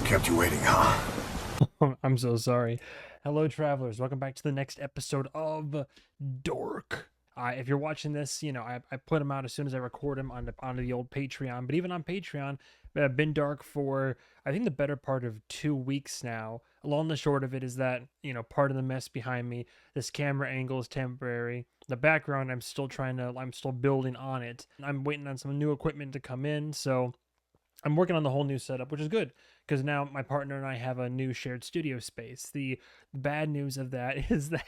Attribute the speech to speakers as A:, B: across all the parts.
A: Kept you waiting, huh?
B: I'm so sorry. Hello, travelers. Welcome back to the next episode of Dork. If you're watching this, I put them out as soon as I record them onto the old Patreon. But even on Patreon, I've been dark for, I think, the better part of 2 weeks now. Long and the short of it is that, part of the mess behind me, this camera angle is temporary. The background, I'm still building on it. I'm waiting on some new equipment to come in. So I'm working on the whole new setup, which is good because now my partner and I have a new shared studio space. The bad news of that is that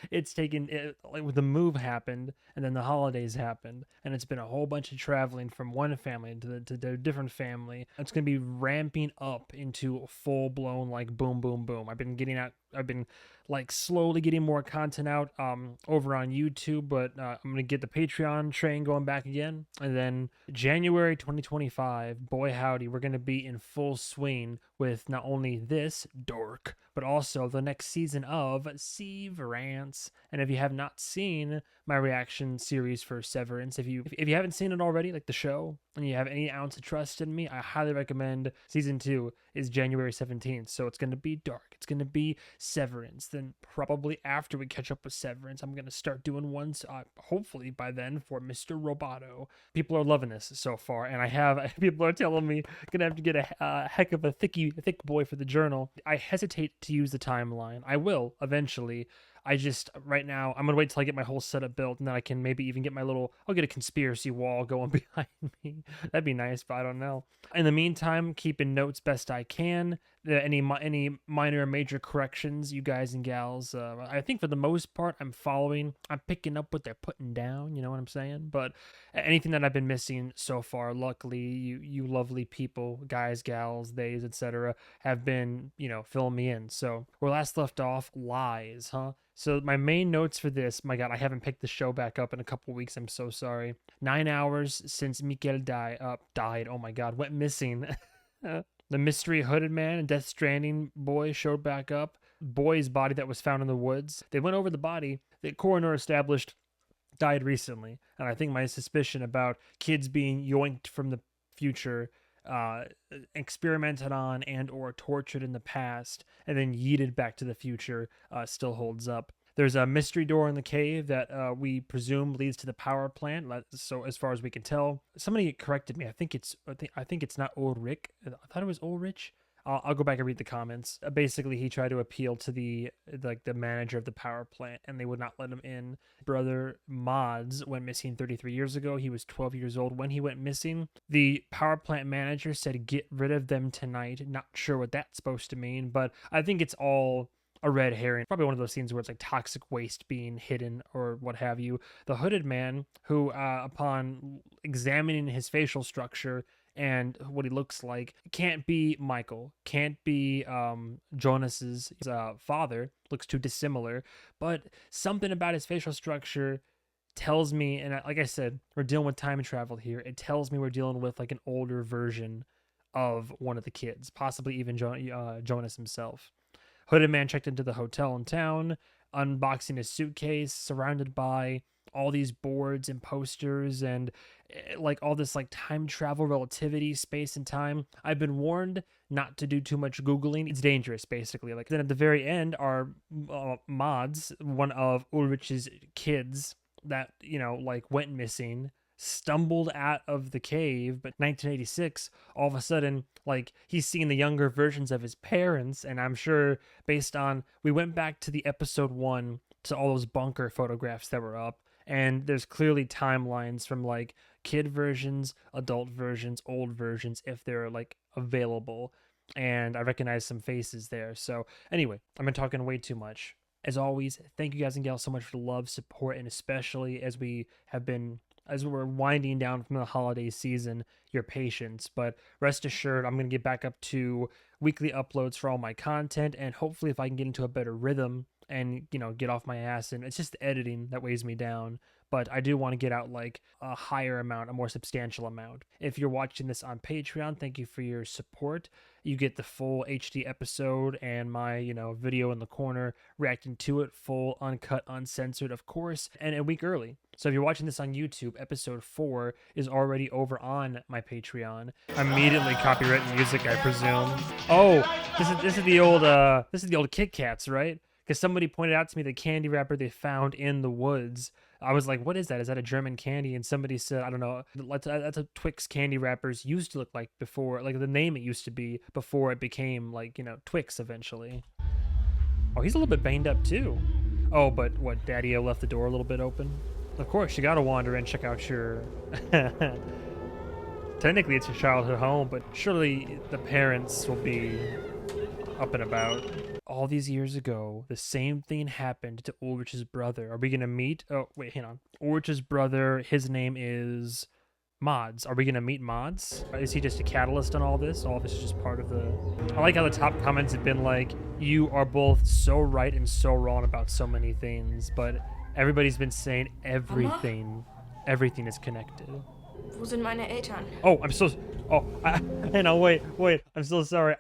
B: it's taken like the move happened and then the holidays happened and it's been a whole bunch of traveling from one family to a different family. It's going to be ramping up into full blown like boom boom boom. I've been like slowly getting more content out over on YouTube, but I'm going to get the Patreon train going back again. And then January 2025, boy howdy, we're going to be in full swing with not only this dork, but also the next season of Severance. And if you have not seen my reaction series for Severance, if you haven't seen it already, like the show, and you have any ounce of trust in me, I highly recommend season 2 is January 17th. So it's going to be dark. It's going to be Severance. Then probably after we catch up with Severance, I'm going to start doing ones, hopefully by then, for Mr. Roboto. People are loving this so far, and people are telling me gonna have to get a heck of a thick boy for the journal. I hesitate to use the timeline. I will eventually. I just right now I'm gonna wait till I get my whole setup built, and then I can maybe even get I'll get a conspiracy wall going behind me. That'd be nice, but I don't know. In the meantime, keeping notes best I can. Any minor or major corrections, you guys and gals, I think for the most part I'm picking up what they're putting down. You know what I'm saying? But anything that I've been missing so far, luckily you lovely people, guys, gals, theys, etc., have been filling me in. So where last left off, lies, huh? So my main notes for this, my God, I haven't picked the show back up in a couple weeks. I'm so sorry. 9 hours since Mikkel died. Oh my God, went missing. The mystery hooded man and Death Stranding boy showed back up. Boy's body that was found in the woods. They went over the body. The coroner established died recently, and I think my suspicion about kids being yoinked from the future, experimented on and or tortured in the past, and then yeeted back to the future, still holds up. There's a mystery door in the cave that we presume leads to the power plant. So as far as we can tell, somebody corrected me. I think it's not Ulrich. I thought it was Ulrich. I'll go back and read the comments. Basically, he tried to appeal to the manager of the power plant, and they would not let him in. Brother Mods went missing 33 years ago. He was 12 years old when he went missing. The power plant manager said, "Get rid of them tonight." Not sure what that's supposed to mean, but I think it's all a red herring. Probably one of those scenes where it's like toxic waste being hidden or what have you. The hooded man, who, upon examining his facial structure and what he looks like, can't be Michael, can't be Jonas's father. Looks too dissimilar, but something about his facial structure tells me, and like I said, we're dealing with time travel here. It tells me we're dealing with like an older version of one of the kids, possibly even Jonas himself. Hooded man checked into the hotel in town, unboxing his suitcase, surrounded by all these boards and posters and like all this like time travel, relativity, space and time. I've been warned not to do too much Googling. It's dangerous, basically. Like then at the very end are Mods, one of Ulrich's kids that, like went missing, stumbled out of the cave, but 1986, all of a sudden, like he's seeing the younger versions of his parents, and I'm sure based on we went back to the episode 1 to all those bunker photographs that were up, and there's clearly timelines from like kid versions, adult versions, old versions, if they're like available, and I recognize some faces there. So anyway, I've been talking way too much. As always, thank you guys and gals so much for the love, support, and especially as we're winding down from the holiday season, your patience. But rest assured, I'm going to get back up to weekly uploads for all my content, and hopefully if I can get into a better rhythm and, get off my ass, and it's just the editing that weighs me down. but I do want to get out like a higher amount, a more substantial amount. If you're watching this on Patreon, thank you for your support. You get the full HD episode and my, video in the corner reacting to it, full, uncut, uncensored, of course, and a week early. So if you're watching this on YouTube, episode 4 is already over on my Patreon. Immediately copyrighted music, I presume. Oh, this is the old Kit Kats, right? Because somebody pointed out to me the candy wrapper they found in the woods. I was like, what is that? Is that a German candy? And somebody said, I don't know, that's what Twix candy wrappers used to look like before, like the name it used to be before it became like, Twix eventually. Oh, he's a little bit banged up too. Oh, but what, Daddy-O left the door a little bit open? Of course, you gotta wander and check out your... Technically, it's your childhood home, but surely the parents will be up and about. All these years ago, the same thing happened to Ulrich's brother. Are we gonna meet? Oh, wait, hang on. Ulrich's brother, his name is Mods. Are we gonna meet Mods? Is he just a catalyst on all this? All this is just part of the... I like how the top comments have been like, you are both so right and so wrong about so many things, but everybody's been saying everything.
A: Mama?
B: Everything is connected.
A: Wo sind meine Eltern?
B: Oh, I'm so... Oh, hang on, wait. I'm so sorry.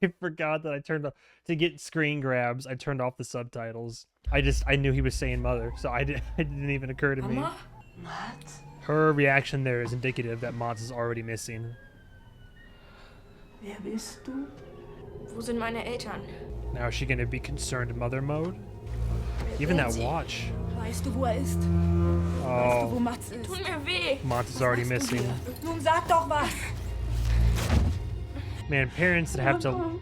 B: I forgot that to get screen grabs, I turned off the subtitles. I knew he was saying mother, so it didn't even occur to me.
A: Mama? What?
B: Her reaction there is indicative that Mods is already missing.
C: Wer bist du?
A: Wo sind meine Eltern?
B: Now is she gonna be concerned mother mode? Even that watch.
C: Weißt du, wo ist? Weißt du, wo
B: Oh,
C: Mats ist?
A: Tut mir weh.
B: Mods is already
C: Machst du
B: missing.
C: hier? Nun sag doch was!
B: Man, parents that have to...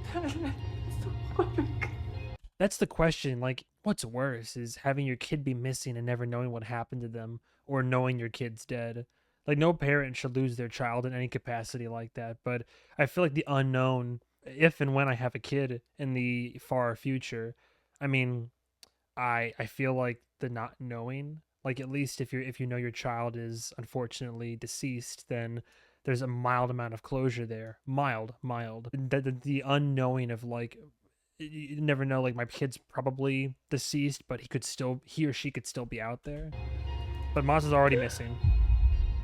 B: That's the question, like, what's worse is having your kid be missing and never knowing what happened to them, or knowing your kid's dead. Like, no parent should lose their child in any capacity like that, but I feel like the unknown, if and when I have a kid in the far future, I mean, I feel like the not knowing, like at least if you know your child is unfortunately deceased, then there's a mild amount of closure there. Mild. The unknowing of like, you never know, like my kid's probably deceased, but he or she could still be out there. But Maz is already missing.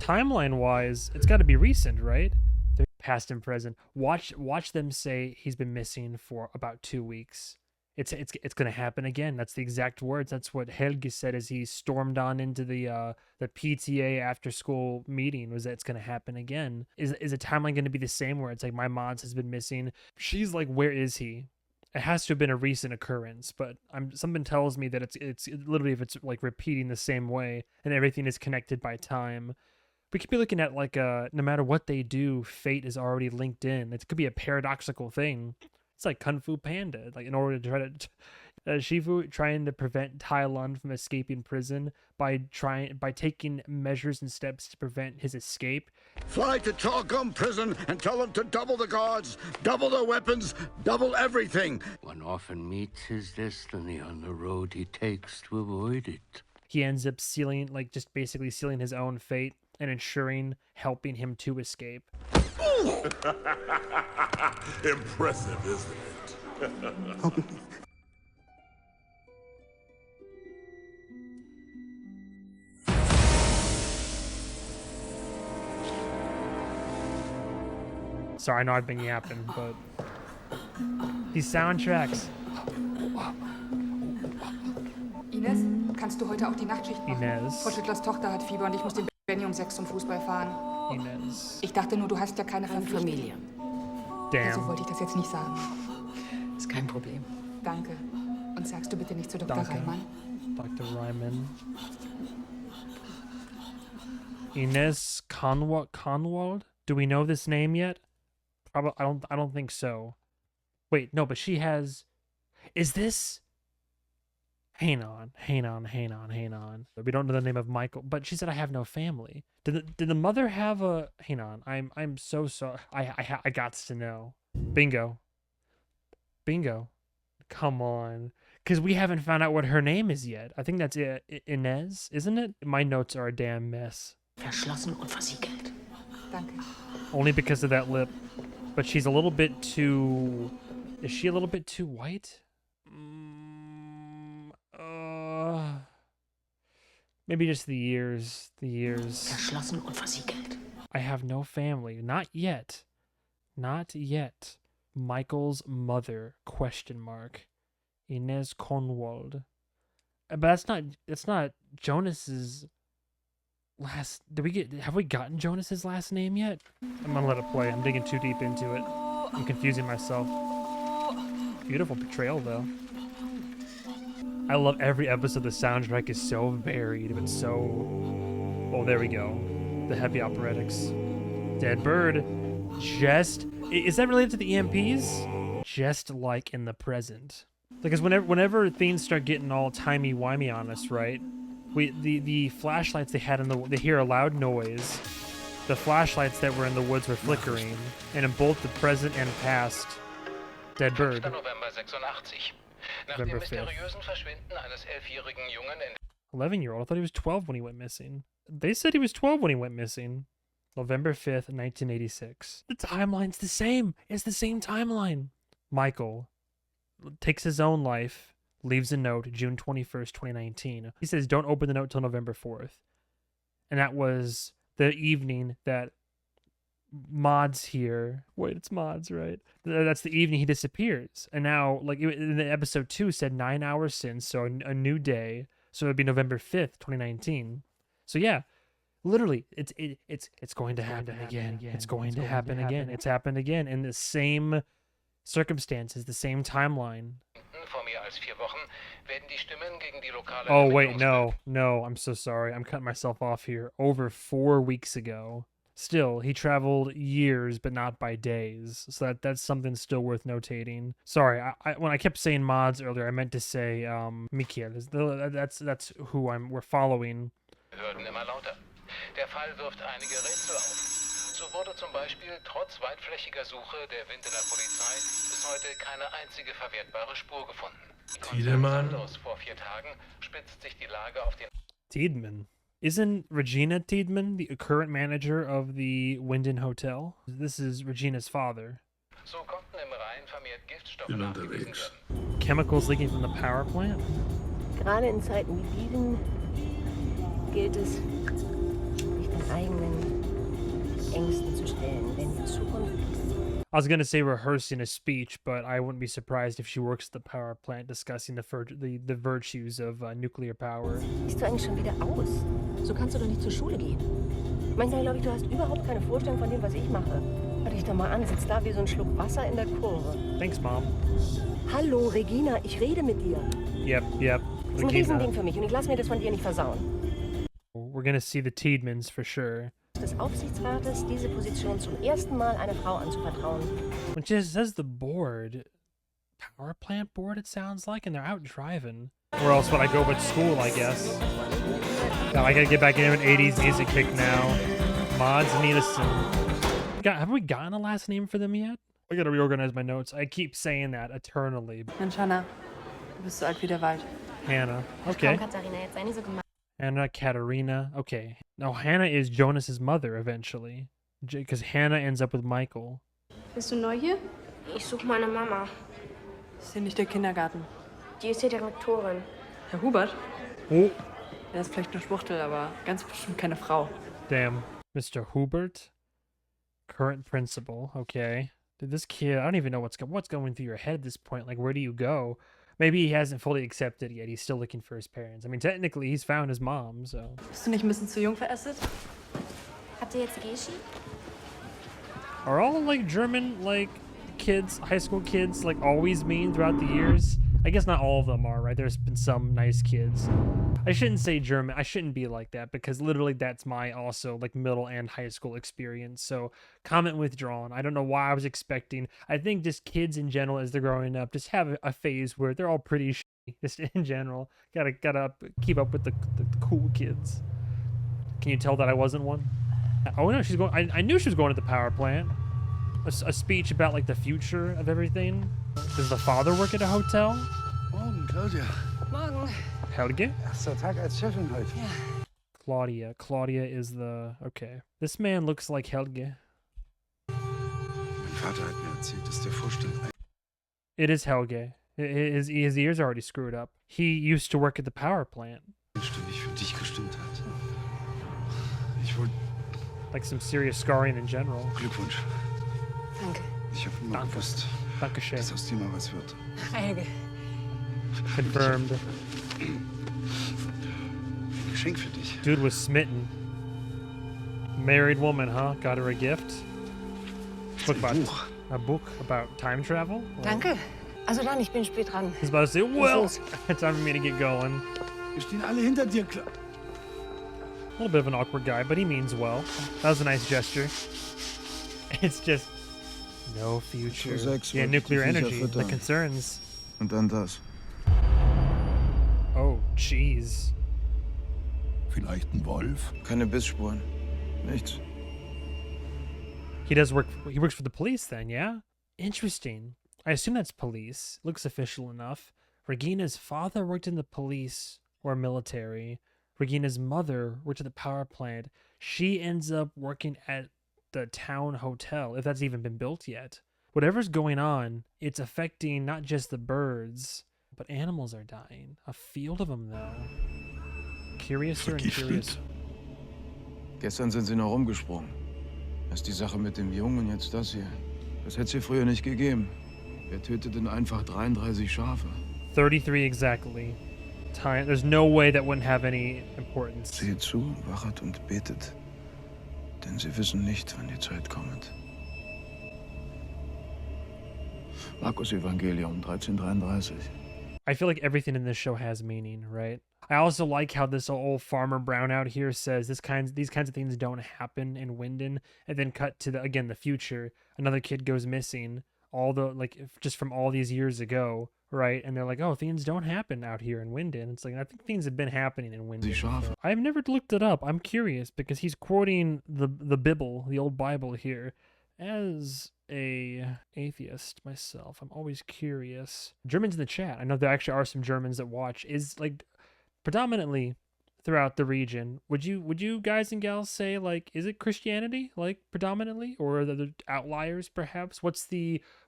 B: Timeline wise, it's got to be recent, right? They're past and present. Watch them say he's been missing for about 2 weeks. It's gonna happen again. That's the exact words. That's what Helge said as he stormed on into the PTA after school meeting, was that it's gonna happen again. Is a timeline gonna be the same where it's like my Mods has been missing? She's like, where is he? It has to have been a recent occurrence, but something tells me that it's literally, if it's like repeating the same way and everything is connected by time. We could be looking at like no matter what they do, fate is already linked in. It could be a paradoxical thing. It's like Kung Fu Panda. Like in order to try to Shifu trying to prevent Tai Lun from escaping prison by taking measures and steps to prevent his escape.
D: Fly to Talcum prison and tell them to double the guards, double the weapons, double everything.
E: One often meets his destiny on the road he takes to avoid it.
B: He ends up just basically sealing his own fate and helping him to escape.
F: Impressive, isn't it?
B: Sorry, I know I've been yapping, but these soundtracks.
G: Ines, kannst du heute auch die Nachtschicht machen?
B: Ines.
G: Frau Schüttlers Tochter hat Fieber und ich muss den Benny um 6 zum Fußball fahren.
B: Ines.
G: Ich dachte nur, du hast ja keine
H: Familie.
G: Also
B: Damn.
G: wollte ich das jetzt nicht sagen.
H: Ist kein Problem.
G: Danke. Und sagst du bitte nicht zu Dr.
B: Danke.
G: Reimann?
B: Dr. Ryman. Ines Conwald? Do we know this name yet? Probably. I don't think so. Wait, no, but she has. Is this? Hang on. We don't know the name of Michael, but she said I have no family. Did the mother have a? Hang on. I'm so sorry. I got to know. Bingo. Come on, because we haven't found out what her name is yet. I think that's it. Inez, isn't it? My notes are a damn mess.
H: Verschlossen und versiegelt.
G: Danke.
B: Only because of that lip. But she's a little bit too... Is she a little bit too white? Maybe just the years.
H: Verschlossen und versiegelt.
B: I have no family. Not yet. Not yet. Michael's mother, question mark. Inez Conwald. But that's not Jonas's last. Have we gotten Jonas's last name yet? I'm gonna let it play. I'm digging too deep into it. I'm confusing myself. Beautiful portrayal though. I love every episode. The soundtrack is so varied, but so... Oh, there we go. The heavy operatics. Dead Bird. Is that related to the EMPs? Just like in the present. Because whenever things start getting all timey-wimey on us, right? The flashlights they had they hear a loud noise. The flashlights that were in the woods were flickering. And in both the present and past, Dead Bird. November 5th. 11-year-old. I thought he was 12 when he went missing. They said he was 12 when he went missing. November 5th, 1986. The timeline's the same. It's the same timeline. Michael takes his own life, leaves a note, June 21st, 2019. He says, don't open the note till November 4th. And that was the evening that Maud's here. Wait, it's Maud's, right? That's the evening he disappears. And now, like, in the episode 2 said 9 hours since, so a new day. So it'd be November 5th, 2019. So yeah, literally, it's going to happen again. It's going to happen again. It's happened again in the same circumstances, the same timeline. Oh wait, no, I'm so sorry. I'm cutting myself off here. Over 4 weeks ago. Still, he traveled years, but not by days. So that's something still worth notating. Sorry, when I kept saying mods earlier, I meant to say Mikkel. That's who we're following.
I: Der Fall wirft einige Rätsel auf. So wurde zum Beispiel trotz weitflächiger Suche der Windener Polizei bis heute keine einzige verwertbare Spur gefunden.
F: Tiedemann.
I: Aus vor 4 Tagen spitzt sich die Lage auf den...
B: Tiedemann. Isn't Regina Tiedemann the current manager of the Winden Hotel? This is Regina's father.
I: So konnten im Rhein vermehrt Giftstoffe nachgewiesen werden.
B: Chemicals leaking from the power plant?
J: Gerade in Zeiten wie diesen gilt es, sich den eigenen Ängsten zu stellen, denn die Zukunft...
B: I was going to say rehearsing a speech, but I wouldn't be surprised if she works at the power plant discussing the virtues of nuclear power.
J: Siehst du eigentlich schon wieder aus? So kannst du doch nicht zur Schule gehen. Manchmal glaube ich, du hast überhaupt keine Vorstellung von dem, was ich mache. Hör dich doch mal an, sitzt da wie so ein Schluck Wasser in der Kurve.
B: Thanks, Mom.
J: Hallo, Regina, ich rede mit dir.
B: Yep.
J: Das ist ein Riesending für mich und ich lasse mir das von dir nicht versauen.
B: We're gonna see the Tiedemans for sure.
J: Des Aufsichtsrates diese Position zum ersten Mal einer Frau anzuvertrauen.
B: Which is, says the board. Power plant board, it sounds like, and they're out driving. Or else would I go with school, I guess. God, I gotta get back into an 80s music kick now. Mods Nielsen. Have we gotten a last name for them yet? I gotta reorganize my notes. I keep saying that eternally.
K: Mensch, Hannah, du bist so alt wie der Wald.
B: Hannah. Okay. Hannah, Katerina. Okay. No, Hannah is Jonas's mother eventually. Because Hannah ends up with Michael.
K: Bist du neu hier?
A: Ich suche meine Mama.
K: Ist hier nicht der Kindergarten?
A: Die ist hier Direktorin.
K: Herr Hubert?
B: Oh.
K: Er ist vielleicht eine Schwuchtel, aber ganz bestimmt keine Frau.
B: Damn. Mr. Hubert? Current principal. Okay. Did this kid... I don't even know what's going through your head at this point. Like, where do you go? Maybe he hasn't fully accepted yet. He's still looking for his parents. I mean, technically, he's found his mom, so...
K: Bist du nicht ein bisschen zu jung verästet?
A: Habt ihr jetzt Geschi?
B: Are all, like, German, like, kids, high school kids, like, always mean throughout the years? I guess not all of them are, right? There's been some nice kids. I shouldn't say German. I shouldn't be like that, because literally that's my also, like, middle and high school experience. So, comment withdrawn. I don't know why I was expecting. I think just kids in general, as they're growing up, just have a phase where they're all pretty shitty, just in general. Gotta keep up with the cool kids. Can you tell that I wasn't one? Oh, no, she's going... I knew she was going to the power plant. A speech about, like, the future of everything. Does the father work at a hotel?
D: Morgen, Claudia.
J: Morgen.
B: Helge?
D: Erster Tag als Chefin heute.
J: Ja.
B: Claudia. Claudia is the... Okay. This man looks like Helge.
D: Mein Vater hat mir erzählt, dass der Vorstand...
B: It is Helge. His ears are already screwed up. He used to work at the power plant.
D: ...ständig für dich gestimmt hat.
B: like some serious scarring in general.
L: Glückwunsch.
J: Danke.
L: Ich habe immer gewusst,
B: Dankeschön.
L: dass aus dir mal was wird.
J: Helge.
B: Confirmed.
L: Geschenk für dich.
B: Dude was smitten. Married woman, huh? Got her a gift. A book about time travel?
J: Danke. Also dann, ich bin spät dran.
B: He's about to say, well, it's time for me to get going.
L: Wir stehen alle hinter dir, klar.
B: A little bit of an awkward guy, but he means well. That was a nice gesture. It's just no future. Yeah, nuclear energy, the concerns.
L: Und dann das.
B: Oh, jeez.
F: Vielleicht ein Wolf?
L: Keine Bissspuren. Nichts.
B: He works for the police then, yeah? Interesting. I assume that's police. Looks official enough. Regina's father worked in the police or military. Regina's mother worked at the power plant. She ends up working at the town hotel, if that's even been built yet. Whatever's going on, it's affecting not just the birds, but animals are dying. A field of them, though. Curiouser and curious.
L: Gestern sind sie noch rumgesprungen. Erst die Sache mit dem Jungen und jetzt das hier. Das hätte es hier früher nicht gegeben. Wer tötet denn einfach 33 Schafe?
B: 33 exactly. Time. There's no way that wouldn't have any importance.
L: Seht zu, wachet und betet. Denn sie wissen nicht, wann die Zeit kommt. Markus Evangelium 13:33.
B: I feel like everything in this show has meaning, right? I also like how this old farmer Brown out here says these kinds of things don't happen in Winden, and then cut to the future. Another kid goes missing, just from all these years ago, right? And they're like, oh, things don't happen out here in Winden. It's like, I think things have been happening in Winden. I've never looked it up. I'm curious because he's quoting the Bible, the old Bible here. As a atheist myself, I'm always curious. Germans in the chat. I know there actually are some Germans that watch. Is like predominantly throughout the region. Would you guys and gals say, like, is it Christianity, like, predominantly, or are there outliers perhaps? What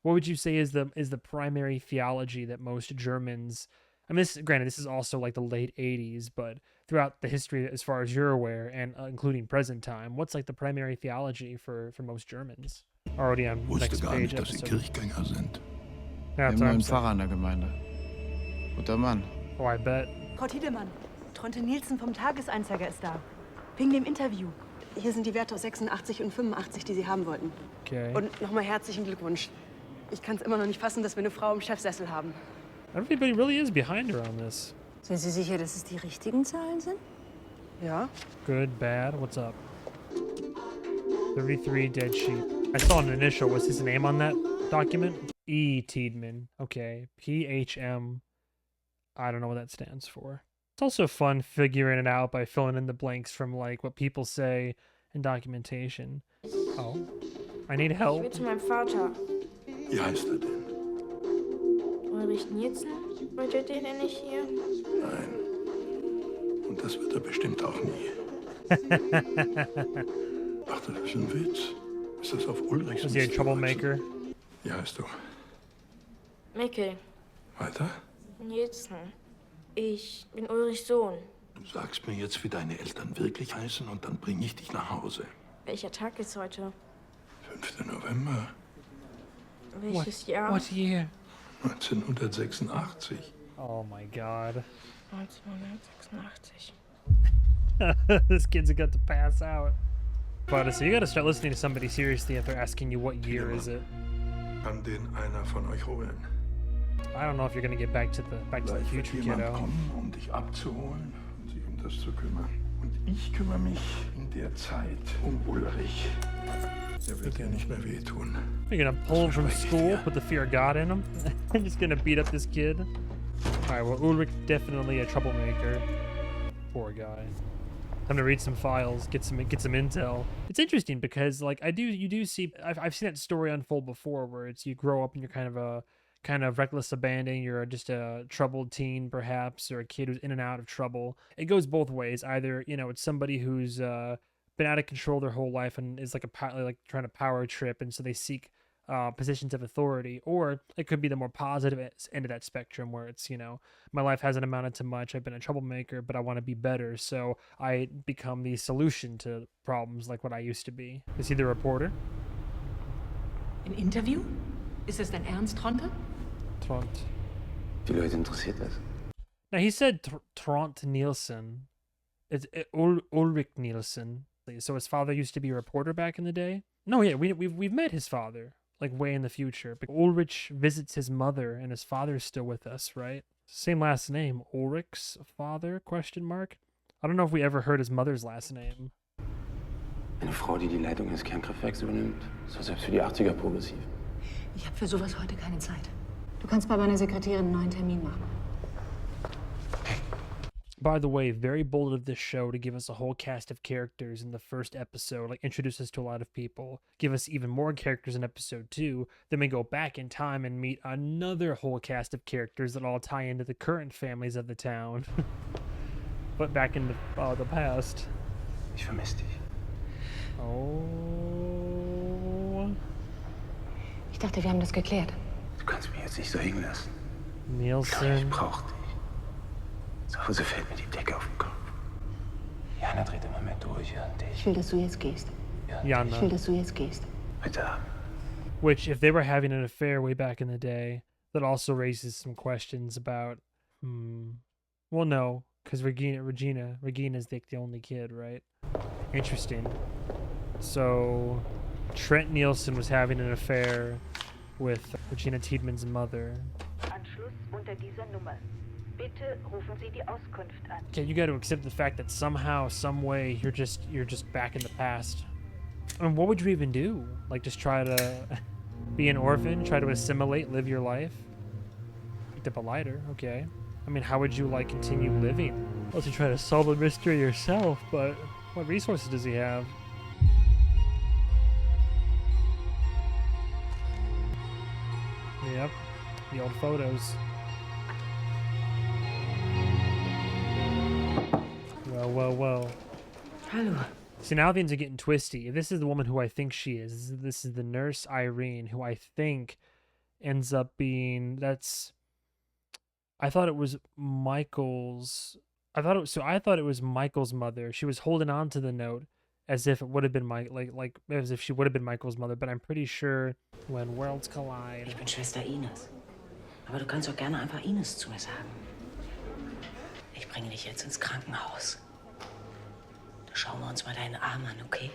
B: would you say is the primary theology that most Germans, I mean, this is also like the late 80s, but throughout the history as far as you're aware, and including present time, what's like the primary theology for most Germans? Already on next
F: gar
B: page.
F: nicht, dass sie Kirchgänger sind.
B: Yeah,
L: Wir haben einen Pfarrer in der Gemeinde. Guter Mann.
B: Oh, I bet.
C: Frau Tiedemann, Tronte Nielsen vom Tagesanzeiger ist da. Wegen dem Interview.
M: Hier sind die Werte aus 86 und 85, die Sie haben wollten.
B: Okay.
M: Und nochmal herzlichen Glückwunsch. Ich kann es immer noch nicht fassen, dass wir eine Frau im Chefsessel haben.
B: Everybody really is behind her on this.
J: Sind Sie sicher, dass es die richtigen Zahlen sind?
M: Ja.
B: Good, bad, what's up? 33 dead sheep. I saw an initial. Was his name on that document? E. Tiedemann. Okay. PHM. I don't know what that stands for. It's also fun figuring it out by filling in the blanks from, like, what people say in documentation. Oh. I need help.
A: Ich will zu meinem Vater.
F: Wie heißt er denn?
A: Ulrich Nielsen? Arbeitet der denn nicht hier?
F: Nein. Und das wird er bestimmt auch nie. Ach, das ist ein Witz. Ist das auf Ulrichs
B: Is he a troublemaker?
F: Wie heißt du?
A: Mikkel.
F: Weiter?
A: Nielsen. Ich bin Ulrichs Sohn.
F: Du sagst mir jetzt, wie deine Eltern wirklich heißen, und dann bringe ich dich nach Hause.
A: Welcher Tag ist heute?
F: 5. November.
A: Welches Jahr?
B: What year?
F: 1986.
B: Oh my god.
A: 1986.
B: This kid's got to pass out. But so you gotta start listening to somebody seriously if they're asking you what year is it.
F: Kann den einer von euch holen?
B: I don't know if you're gonna get back to the future, kiddo.
F: Kommen, dich abzuholen und sich das zu kümmern. Und ich kümmere mich in der Zeit Ulrich. Er wird dir nicht mehr wehtun.
B: You're gonna pull him from school, put the fear of God in him, and just gonna beat up this kid. Alright, well, Ulrich definitely a troublemaker. Poor guy. Time to read some files, get some intel. It's interesting because, like, you do see, I've seen that story unfold before, where it's you grow up and you're kind of reckless abandon, you're just a troubled teen perhaps, or a kid who's in and out of trouble. It goes both ways. Either, it's somebody who's been out of control their whole life and is like trying to power trip, and so they seek positions of authority, or it could be the more positive end of that spectrum where it's, you know, my life hasn't amounted to much, I've been a troublemaker, but I want to be better, so I become the solution to problems like what I used to be. Is he the reporter?
H: Ein Interview? Ist das dein Ernst, Tronte?
B: Tront.
N: Wie Leute interessiert das?
B: Now he said Tront Nielsen. It's Ulrich Nielsen. So his father used to be a reporter back in the day? No, yeah, we've met his father, like way in the future. But Ulrich visits his mother, and his father's still with us, right? Same last name, Ulrich's father? Question mark. I don't know if we ever heard his mother's last name.
N: Eine Frau, die die Leitung eines Kernkraftwerks übernimmt, ist doch selbst für die 80er progressiv.
H: Ich habe für sowas heute keine Zeit.
G: Du kannst bei meiner Sekretärin einen neuen Termin machen.
B: By the way, very bold of this show to give us a whole cast of characters in the first episode, like introduce us to a lot of people, give us even more characters in episode 2, then we go back in time and meet another whole cast of characters that all tie into the current families of the town. But back in the past.
N: Ich vermisse dich.
B: Oh.
G: Ich dachte, wir haben das geklärt.
N: Du kannst mich jetzt nicht so hängen lassen.
B: Nielsen.
N: Ich brauch dich. Zu Hause fällt mir die Decke auf den Kopf. Jana dreht immer mehr durch und
G: Ich will, dass du jetzt gehst.
B: Jana.
G: Ich will, dass du jetzt gehst.
N: Heute Abend.
B: Which, if they were having an affair way back in the day, that also raises some questions about, well, no, because Regina's like the only kid, right? Interesting. So, Trent Nielsen was having an affair with Regina Tiedeman's mother.
O: Anschluss unter dieser Nummer. Bitte rufen Sie die Auskunft an.
B: Okay, you got to accept the fact that somehow, some way, you're just back in the past. I mean, what would you even do? Like, just try to be an orphan, try to assimilate, live your life? Picked up a lighter, okay. I mean, how would you, like, continue living? Unless you try to solve the mystery yourself, but what resources does he have? Yep, the old photos. Well.
H: Hallo.
B: See, now things are getting twisty. If this is the woman who I think she is, this is the nurse Irene, who I think ends up being, I thought it was Michael's, I thought it was Michael's mother. She was holding on to the note as if it would have been as if she would have been Michael's mother, but I'm pretty sure when worlds collide.
H: Ich bin Schwester Ines. Aber du kannst auch gerne einfach Ines zu mir sagen. Ich bringe dich jetzt ins Krankenhaus. Da schauen wir uns mal deinen Arm an, okay?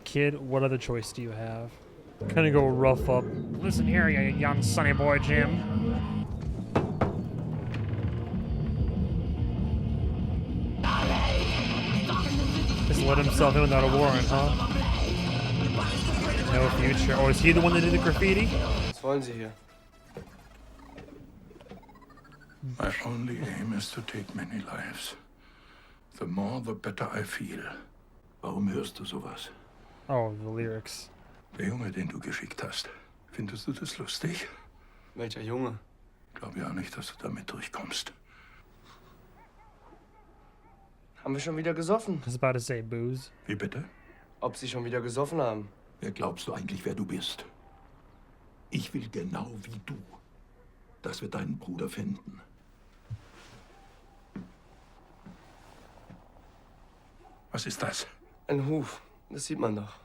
B: Kid, what other choice do you have? Kind of go rough up. Listen here, you young sonny boy, Jim. Just let himself in without a warrant, huh? No future. Oh, is he the one that did the graffiti?
P: Was wollen Sie hier?
F: My only aim is to take many lives. The more, the better I feel. Warum hörst du sowas?
B: Oh, the lyrics.
F: Der Junge, den du geschickt hast. Findest du das lustig?
P: Welcher Junge?
F: Glaub ja nicht, dass du damit durchkommst.
P: Haben wir schon wieder gesoffen?
B: I was about to say booze.
F: Wie bitte?
P: Ob Sie schon wieder gesoffen haben?
F: Wer glaubst du eigentlich, wer du bist? Ich will genau wie du, dass wir deinen Bruder finden. Was ist das?
P: Ein Huf. Das sieht man doch.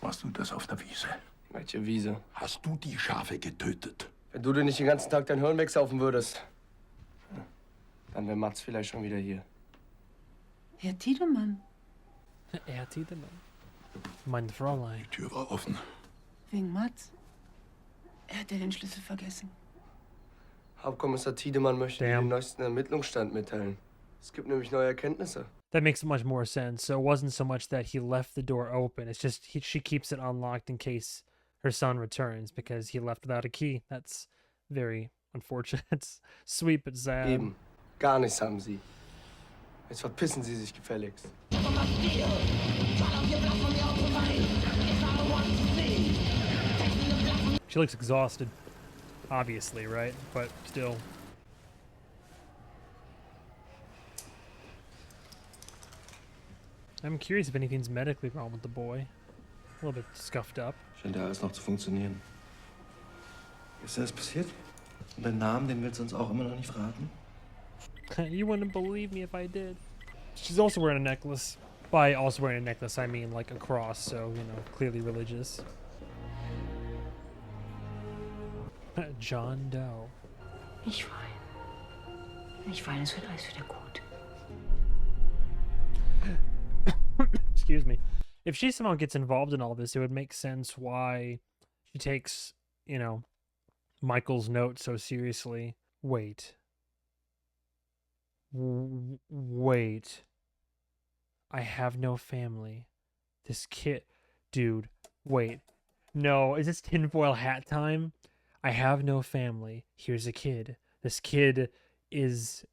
F: Warst du das auf der Wiese?
P: Welche Wiese?
F: Hast du die Schafe getötet?
P: Wenn du dir nicht den ganzen Tag dein Hirn wegsaufen würdest, dann wäre Mats vielleicht schon wieder hier.
C: Herr Tiedemann.
B: Herr Tiedemann. Mein Fräulein.
F: Die Tür war offen.
C: Wegen Mats. Er hat ja den Schlüssel vergessen.
P: Hauptkommissar Tiedemann möchte dir den neuesten Ermittlungsstand mitteilen. Es gibt nämlich neue Erkenntnisse.
B: That makes much more sense. So it wasn't so much that he left the door open. It's just she keeps it unlocked in case her son returns because he left without a key. That's very unfortunate. It's sweet but sad.
P: Eben. Gar nichts haben Sie. Jetzt verpissen Sie sich gefälligst.
B: She looks exhausted. Obviously, right? But still. I'm curious if anything's medically wrong with the boy. A little bit scuffed up.
P: Scheint ja alles noch zu funktionieren. Ist das passiert? Und deinen Namen, den willst du uns auch immer noch nicht verraten?
B: You wouldn't believe me if I did. She's also wearing a necklace. By also wearing a necklace, I mean like a cross, so, you know, clearly religious. John Doe.
H: Ich weine. Ich weine, es wird alles wieder gut.
B: Excuse me. If she somehow gets involved in all this, it would make sense why she takes, you know, Michael's note so seriously. Wait. Wait. I have no family. This kid... Dude, wait. No, is this tinfoil hat time? I have no family. Here's a kid. This kid is...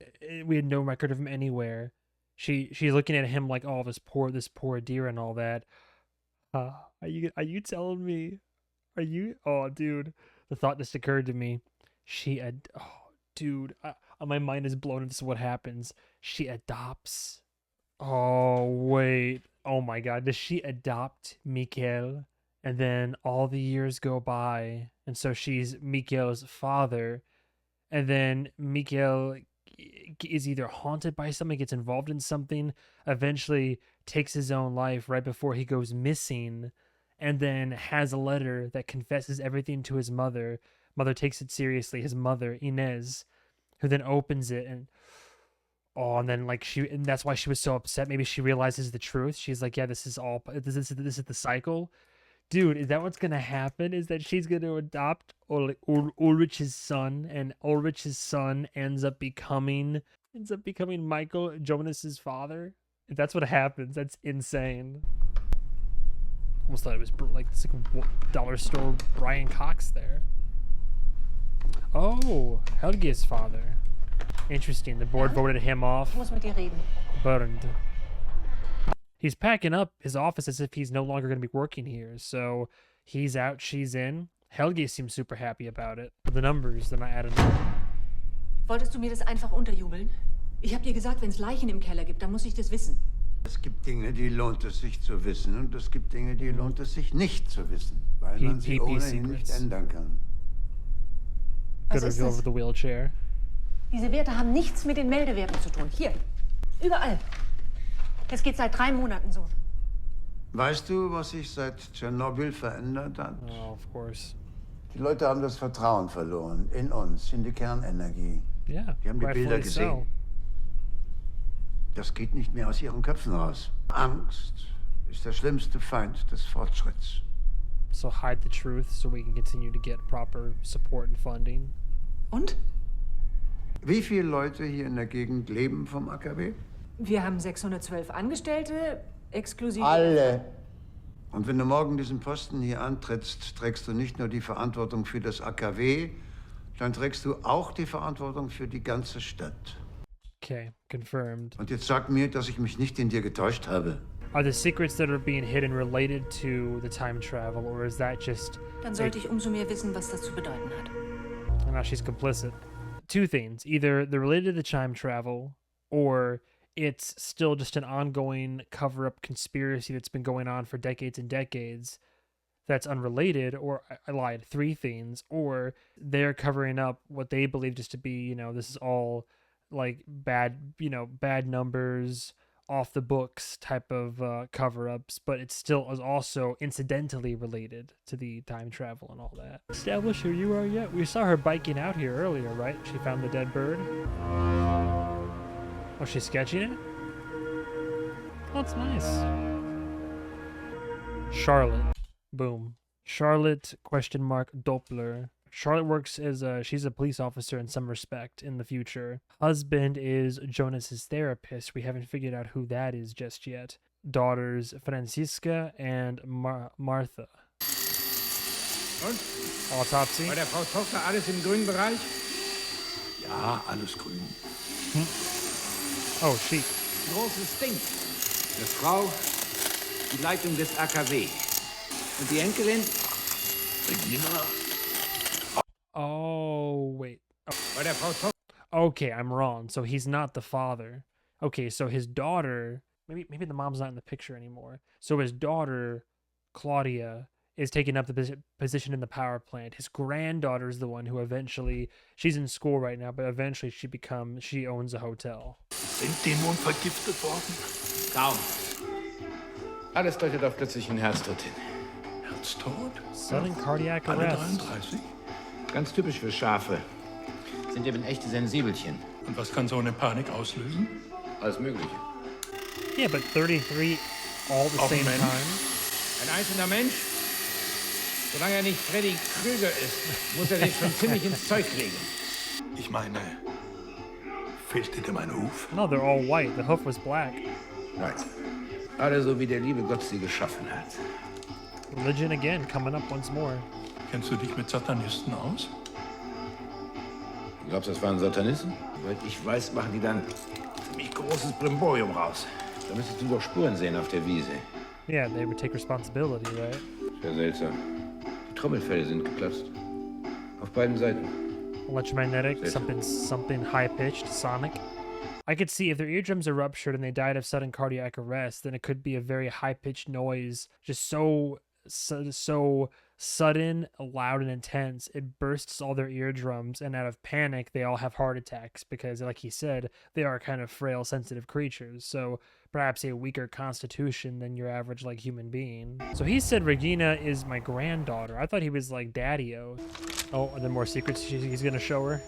B: We had no record of him anywhere. She's looking at him like, oh, this poor deer and all that. Are you telling me? Are you... Oh, dude. The thought just occurred to me. Oh, dude. My mind is blown if this is what happens. She adopts. Oh, wait. Oh my god. Does she adopt Mikkel? And then all the years go by. And so she's Mikkel's father. And then Mikkel is either haunted by something, gets involved in something, eventually takes his own life right before he goes missing, and then has a letter that confesses everything to his mother. Mother takes it seriously. His mother, Inez, who then opens it and then like and that's why she was so upset. Maybe she realizes the truth. She's like, yeah, this is the cycle. Dude, is that what's gonna happen? Is that she's gonna adopt Ulrich's son, and Ulrich's son ends up becoming Michael, Jonas's father? If that's what happens, that's insane. Almost thought it was like this dollar store Brian Cox there. Oh, Helge's father. Interesting. The board voted him off.
H: Ich muss mit dir reden.
B: Burned. He's packing up his office as if he's no longer going to be working here. So he's out, she's in. Helge seems super happy about it. The numbers, then I added up.
C: Wolltest du mir das einfach unterjubeln? Ich habe dir gesagt, wenn es Leichen im Keller gibt, dann muss ich das wissen.
D: Es gibt Dinge, die lohnt es sich zu wissen, und es gibt Dinge, die lohnt es sich nicht zu wissen, weil man sie ohnehin nicht ändern kann.
B: Good review over the wheelchair.
C: Diese Werte haben nichts mit den Meldewerten zu tun. Hier, überall. Es geht seit 3 Monaten so.
D: Weißt du, was sich seit Tschernobyl verändert hat?
B: Oh, of course.
D: Die Leute haben das Vertrauen verloren in uns, in die Kernenergie.
B: Yeah,
D: die haben die Bilder gesehen. Das geht nicht mehr aus ihren Köpfen raus. Angst ist der schlimmste Feind des Fortschritts.
B: So hide the truth so we can continue to get proper support and funding.
C: Und?
D: Wie viele Leute hier in der Gegend leben vom AKW?
C: Wir haben 612 Angestellte, exklusive...
D: Alle. Und wenn du morgen diesen Posten hier antrittst, trägst du nicht nur die Verantwortung für das AKW, dann trägst du auch die Verantwortung für die ganze Stadt.
B: Okay, confirmed.
D: Und jetzt sag mir, dass ich mich nicht in dir getäuscht habe.
B: Are the secrets that are being hidden related to the time travel, or is that just...
C: Dann sollte ich umso mehr wissen, was das zu bedeuten hat.
B: And now she's complicit. Two things. Either they're related to the time travel, or it's still just an ongoing cover-up conspiracy that's been going on for decades and decades that's unrelated, or I lied, 3 things, or they're covering up what they believe just to be, this is all like bad numbers, off the books type of cover-ups, but it still is also incidentally related to the time travel and all that. Establish who you are yet? We saw her biking out here earlier, right? She found the dead bird. Oh, she's sketching it? Oh, that's nice. Charlotte. Boom. Charlotte, Doppler. Charlotte works as she's a police officer in some respect in the future. Husband is Jonas's therapist. We haven't figured out who that is just yet. Daughters Franziska and Martha.
Q: Und?
B: Autopsy.
Q: Bei der Frau Tochter alles im grünen Bereich?
D: Ja, alles grün.
B: Oh, she.
Q: Großes Ding. Eine Frau, die Leitung des AKW. Und die Enkelin?
D: Regina.
B: Oh, wait.
Q: Bei der Frau Tochter.
B: Okay, I'm wrong. So he's not the father. Okay, so his daughter, maybe the mom's not in the picture anymore. So his daughter Claudia is taking up the position in the power plant. His granddaughter is the one who eventually, she's in school right now, but eventually she owns a hotel.
F: Sind Dämonen vergiftet worden?
Q: Kaum. Alles deutet auf plötzlichen Herztod hin.
F: Herztod?
B: Sudden cardiac arrest.
F: 33?
Q: Ganz typisch für Schafe. Sind eben echte Sensibelchen.
F: Und was kann so eine Panik auslösen?
Q: Alles Mögliche.
B: Yeah, but 33 all at the same time.
Q: Ein einzelner Mensch? Solange er nicht Freddy Krüger ist, muss er sich schon ziemlich ins Zeug legen.
F: Ich meine, fehlte dir mein Huf?
B: No, they're all white. The hoof was black.
Q: Nein. Alle so wie der liebe Gott sie geschaffen hat.
B: Religion again, coming up once more.
F: Kennst du dich mit Satanisten aus?
Q: Du glaubst, das waren Satanisten? Soweit ich weiß, machen die dann ziemlich großes Brimborium raus. Da müsstest du doch Spuren sehen auf der Wiese.
B: Yeah, they would take responsibility, right?
Q: Sehr seltsam. Die Trommelfelle sind geplatzt. Auf beiden Seiten.
B: Electromagnetic, something high-pitched, sonic. I could see if their eardrums are ruptured and they died of sudden cardiac arrest, then it could be a very high-pitched noise, just so sudden, loud, and intense. It bursts all their eardrums, and out of panic, they all have heart attacks because, like he said, they are kind of frail, sensitive creatures. So perhaps a weaker constitution than your average, like, human being. So he said Regina is my granddaughter. I thought he was like Daddy-O. Oh, are there more secrets he's gonna show her?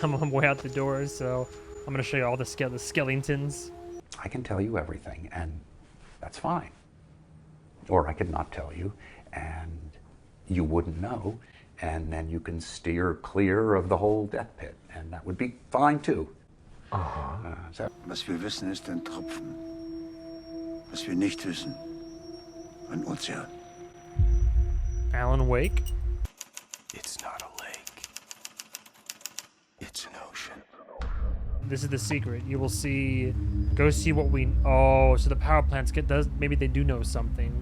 B: I'm on my way out the door, so I'm gonna show you all the skeletons.
R: I can tell you everything, and that's fine. Or I could not tell you, and you wouldn't know, and then you can steer clear of the whole death pit, and that would be fine too.
D: Was wir wissen, ist ein Tropfen. Was wir nicht wissen, ein Ozean.
B: Alan Wake?
N: It's not a lake. It's an ocean.
B: This is the secret. You will see. Go see what we. Oh, so the power plants maybe they do know something.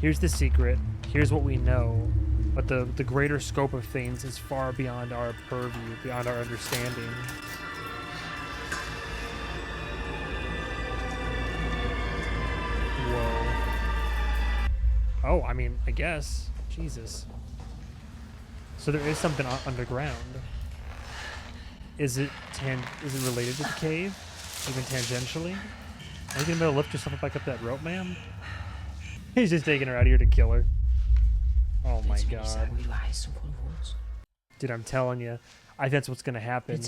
B: Here's the secret. Here's what we know. But the greater scope of things is far beyond our purview, beyond our understanding. Whoa. Oh, I mean, I guess. Jesus. So there is something underground. Is it related to the cave? Even tangentially? Are you gonna be able to lift yourself back up that rope, ma'am? He's just taking her out of here to kill her. Oh my god. Dude, I'm telling you. I think that's what's gonna happen.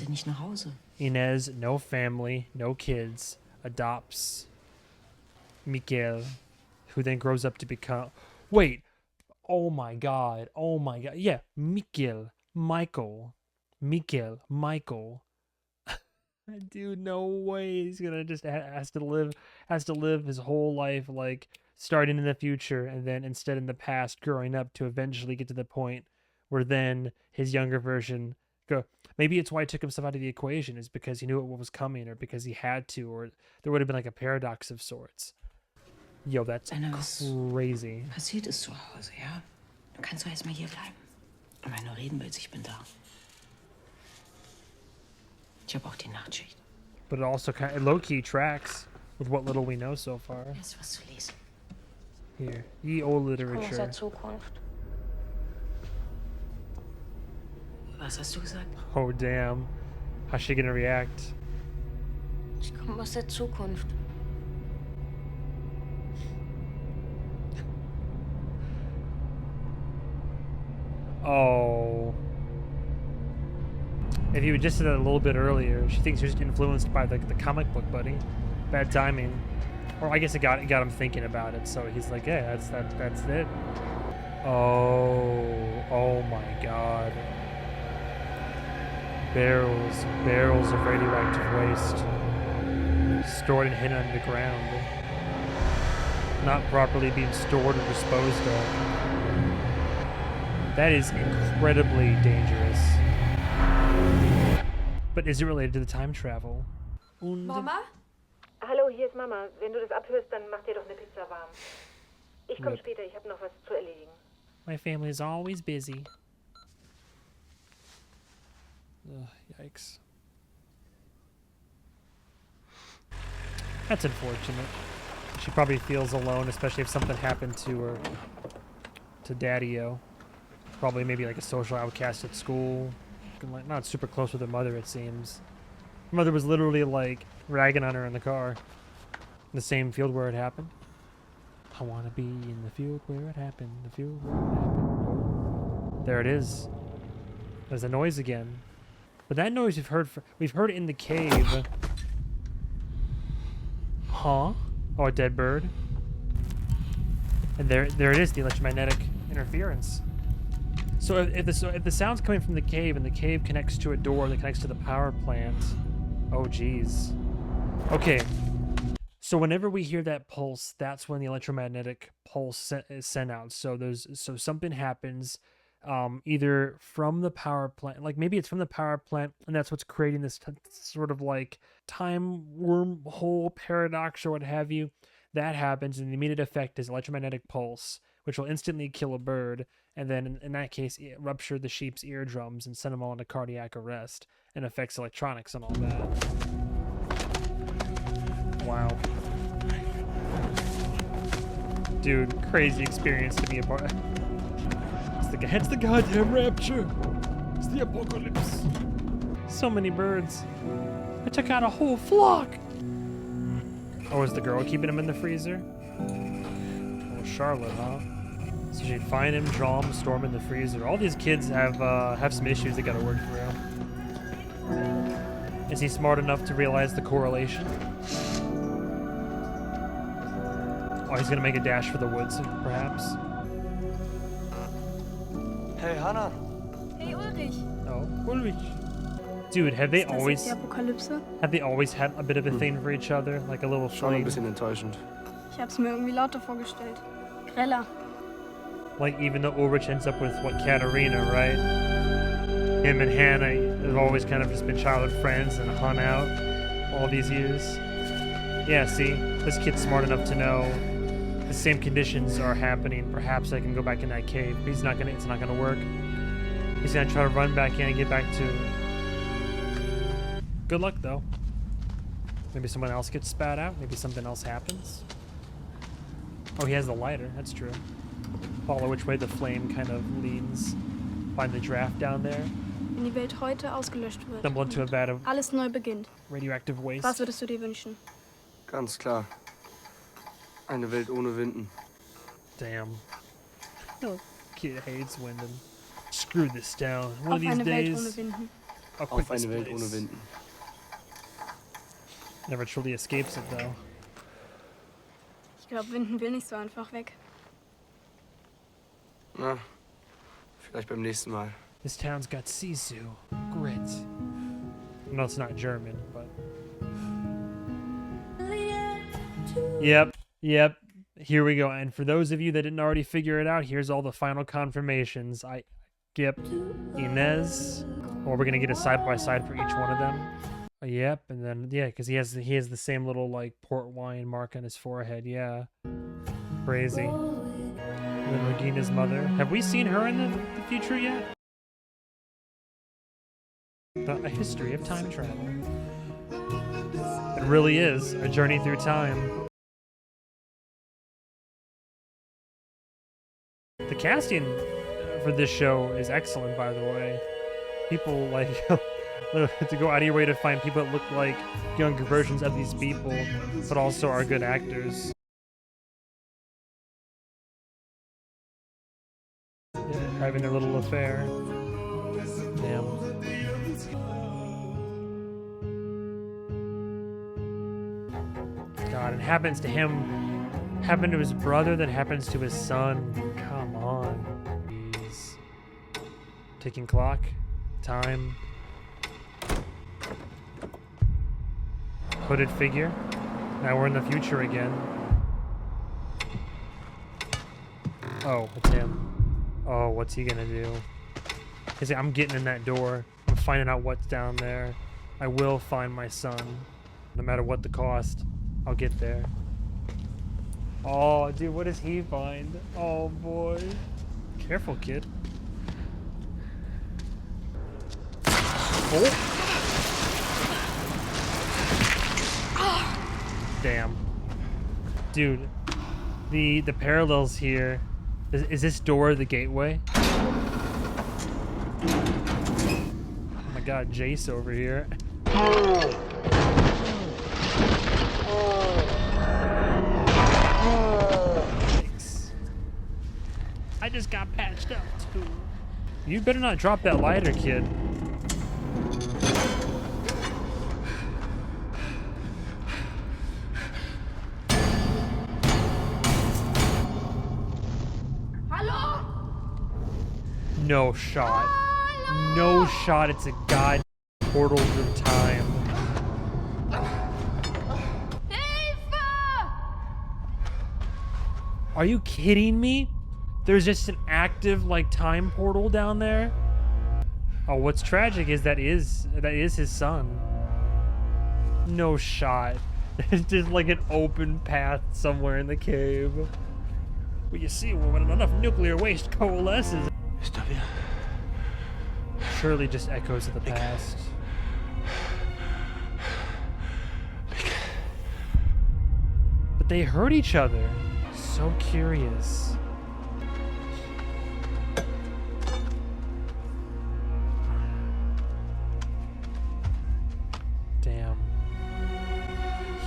B: Inez, no family, no kids, adopts Mikkel, who then grows up to become... Wait! Oh my god. Oh my god. Yeah, Mikkel. Mikkel. Dude, no way. He's gonna just has to live his whole life like starting in the future and then instead in the past, growing up to eventually get to the point where then his younger version go. Maybe it's why he took himself out of the equation, is because he knew what was coming or because he had to, or there would have been like a paradox of sorts. Yo, that's crazy.
H: Passiert ist zu Hause, ja? Du kannst doch erstmal hier bleiben. Und wenn du reden willst, ich bin da. Ich habe auch die Nachtschicht.
B: But it also kind of low-key tracks with what little we know so far.
H: Jetzt was zu lesen.
B: Here, ye old
A: Aus der
B: literature.
A: Zukunft.
H: Was hast du gesagt?
B: Oh damn, how's she gonna react?
A: Ich komme aus der Zukunft.
B: Oh. If you had just said that a little bit earlier, she thinks you're just influenced by the comic book, buddy. Bad timing. Or I guess it got him thinking about it, so he's like, yeah, that's it. Oh my god. Barrels of radioactive waste. Stored and hidden underground. Not properly being stored or disposed of. That is incredibly dangerous. But is it related to the time travel?
O: Mama? Hallo, hier ist Mama. Wenn du das abhörst, dann mach dir doch eine Pizza warm. Ich komme später, ich habe noch was zu erledigen.
B: My family is always busy. Ugh, yikes. That's unfortunate. She probably feels alone, especially if something happened to her, to Daddy-O. Probably maybe like a social outcast at school. Like, not super close with her mother, it seems. Her mother was literally like ragging on her in the car. The same field where it happened. I want to be in the field where it happened. The field where it happened. Oh. There it is. There's a noise again. But that noise we've heard in the cave. Huh? Oh, a dead bird. And there it is, the electromagnetic interference. So if the sound's coming from the cave and the cave connects to a door that connects to the power plant, oh geez. Okay. So whenever we hear that pulse, that's when the electromagnetic pulse is sent out. So something happens, either from the power plant, like maybe it's from the power plant, and that's what's creating this sort of like time wormhole paradox or what have you. That happens, and the immediate effect is electromagnetic pulse, which will instantly kill a bird, and then in that case, it rupture the sheep's eardrums and send them all into cardiac arrest, and affects electronics and all that. Wow. Dude, crazy experience to be a part of. It's the goddamn rapture. It's the apocalypse. So many birds. I took out a whole flock. Oh, is the girl keeping him in the freezer? Oh, Charlotte, huh? So she'd find him, draw him, store him in the freezer. All these kids have some issues they gotta work through. Is he smart enough to realize the correlation? Oh, he's gonna make a dash for the woods, perhaps.
P: Hey, Hannah.
S: Hey, Ulrich.
B: Oh, Ulrich. Dude, have they always had a bit of a thing for each other, like a little
P: Schon ein
B: flame?
P: bisschen enttäuschend.
S: Ich hab's mir irgendwie lauter vorgestellt. Greller.
B: Like even though Ulrich ends up with what, Katarina, right? Him and Hannah have always kind of just been childhood friends and hung out all these years. Yeah, see, this kid's smart enough to know the same conditions are happening. Perhaps I can go back in that cave. But it's not gonna work. He's gonna try to run back in and get back to. Good luck though. Maybe someone else gets spat out. Maybe something else happens. Oh, he has the lighter. That's true. Follow which way the flame kind of leans. Find the draft down there.
S: Wenn die Welt heute ausgelöscht wird
B: Stumble into a vat of
S: alles neu beginnt,
B: radioactive waste.
S: was würdest du dir wünschen?
P: Ganz klar. Eine Welt ohne Winden.
B: Damn. No kid hates Winden. Screw this town. One
S: Auf
B: of these
S: eine Welt
B: days.
S: ohne Winden.
B: I'll quit
P: Auf eine
B: this
P: Welt
B: place.
P: ohne Winden.
B: Never truly escapes it though.
S: Ich glaube, Winden will nicht so einfach weg.
P: Na, vielleicht beim nächsten Mal.
B: This town's got sisu, grit. No, it's not German, but. Yep. Here we go. And for those of you that didn't already figure it out, here's all the final confirmations. Gip, Inez. Or we're gonna get a side by side for each one of them. Yep, and then yeah, because he has the same little like port wine mark on his forehead. Yeah, crazy. And then Regina's mother. Have we seen her in the future yet? A history of time travel. It really is a journey through time. The casting for this show is excellent, by the way. People like to go out of your way to find people that look like younger versions of these people, but also are good actors. Yeah, having their little affair. Damn. God, it happens to him, happened to his brother, that happens to his son. Come on. Jeez. Ticking clock. Time. Hooded figure. Now we're in the future again. Oh, it's him. Oh, what's he gonna do? He's like, I'm getting in that door. I'm finding out what's down there. I will find my son. No matter what the cost, I'll get there. Oh, dude, what does he find? Oh, boy. Careful, kid. Oh. Damn. Dude, the parallels here. Is this door the gateway? Oh my god, Jace over here. I just got patched up too. You better not drop that lighter, kid.
O: Hallo?
B: No shot. No shot. It's a god portal through time. Are you kidding me? There's just an active like time portal down there. Oh, what's tragic is that is his son. No shot. There's just like an open path somewhere in the cave. Well, you see, when enough nuclear waste coalesces, surely just echoes of the past. But they hurt each other. So curious. Damn.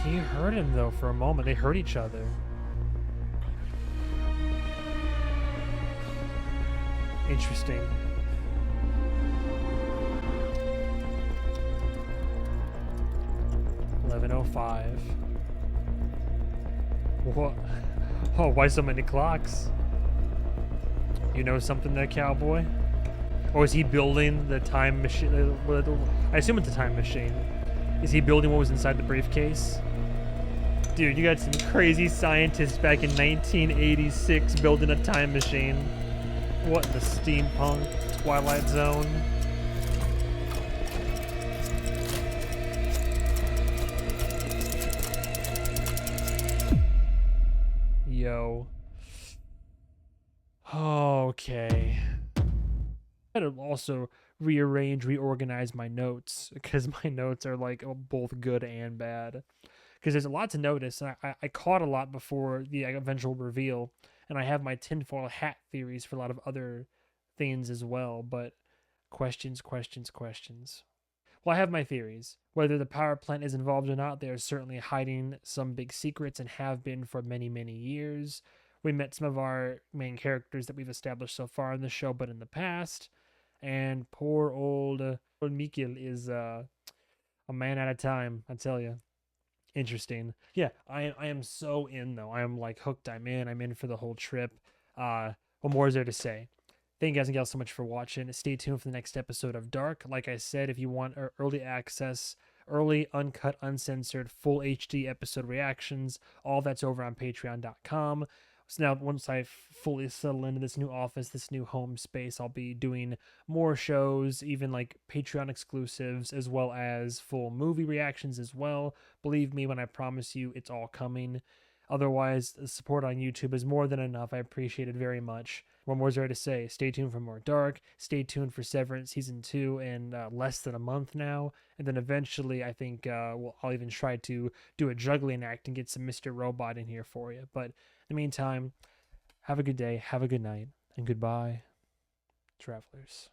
B: He hurt him though for a moment. They hurt each other. Interesting. $11:05. What? Oh, why so many clocks? You know something there, cowboy? Or is he building the time machine? I assume it's a time machine. Is he building what was inside the briefcase? Dude, you got some crazy scientists back in 1986 building a time machine. What in the steampunk Twilight Zone? Yo. Okay. I had to also reorganize my notes because my notes are like both good and bad. Because there's a lot to notice, and I caught a lot before the eventual reveal, and I have my tinfoil hat theories for a lot of other things as well, but questions. Well, I have my theories. Whether the power plant is involved or not, they are certainly hiding some big secrets and have been for many, many years. We met some of our main characters that we've established so far in the show, but in the past. And poor old Mikkel is a man at a time, I tell you. Interesting. Yeah, I am so in though. I am like hooked. I'm in for the whole trip. What more is there to say? Thank you guys and gals so much for watching. Stay tuned for the next episode of Dark. Like I said, if you want early access, early, uncut, uncensored, full HD episode reactions, all that's over on patreon.com. So now once I fully settle into this new office, this new home space, I'll be doing more shows, even like Patreon exclusives, as well as full movie reactions as well. Believe me when I promise you it's all coming. Otherwise, the support on YouTube is more than enough. I appreciate it very much. What more is there to say? Stay tuned for more Dark. Stay tuned for Severance Season 2 in less than a month now. And then eventually, I think I'll even try to do a juggling act and get some Mr. Robot in here for you. But in the meantime, have a good day, have a good night, and goodbye, travelers.